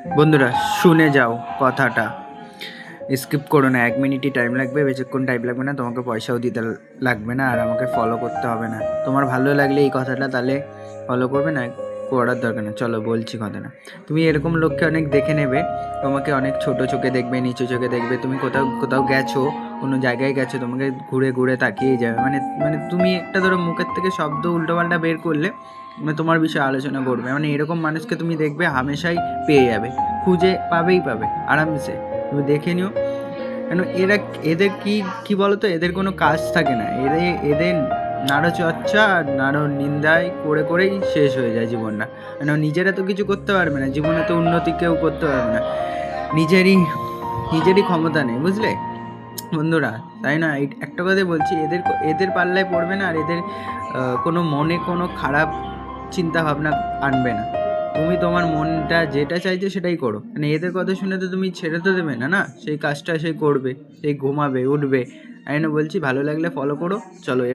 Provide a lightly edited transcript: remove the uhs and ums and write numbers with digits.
বন্ধুরা শুনে যাও কথাটা, স্কিপ করো না। 1 মিনিটই টাইম লাগবে, বেশিক্ষণ টাইম লাগবে না, তোমাকে পয়সাও দিতে লাগবে না, আর আমাকে ফলো করতে হবে না। তোমার ভালো লাগলে এই কথাটা তাহলে ফলো করবে, না করার দরকার নেই। চলো বলছি কথাটা। তুমি এরকম লোককে অনেক দেখে নেবে, তোমাকে অনেক ছোট চোখে দেখবে, নিচু চোখে দেখবে। তুমি কোথাও কোথাও গেছো, কোনো জায়গায় গেছো, তোমাকে ঘুরে ঘুরে তাকিয়ে যাবে। মানে মানে তুমি একটা ধরো মুখের থেকে শব্দ উল্টোপাল্টা বের করলে মানে তোমার বিষয়ে আলোচনা করবে। মানে এরকম মানুষকে তুমি দেখবে হামেশাই পেয়ে যাবে, খুঁজে পাবেই পাবে আরামসে। তুমি দেখে নিও। কেন এদের কি বলতো, এদের কোনো কাজ থাকে না। এদের নাড়ো চর্চা আর নাড়ো নিন্দায় করে করেই শেষ হয়ে যায় জীবনটা। কেন নিজেরা তো কিছু করতে পারবে না, জীবনে তো উন্নতি কেউ করতে পারবে না, নিজেরই ক্ষমতা নেই, বুঝলে বন্ধুরা? তাই না? একটা কথাই বলছি, এদের পাল্লায় পড়বে না, আর এদের কোনো মনে কোনো খারাপ চিন্তা ভাবনা আনবে না। তুমি তোমার মনটা যেটা চাইছে সেটাই করো। মানে এদের কথা শুনে তো তুমি ছেড়ে তো দেবে না, না সেই কাজটা সে করবে, সেই ঘুমাবে উঠবে। তাই না বলছি, ভালো লাগলে ফলো করো। চলো।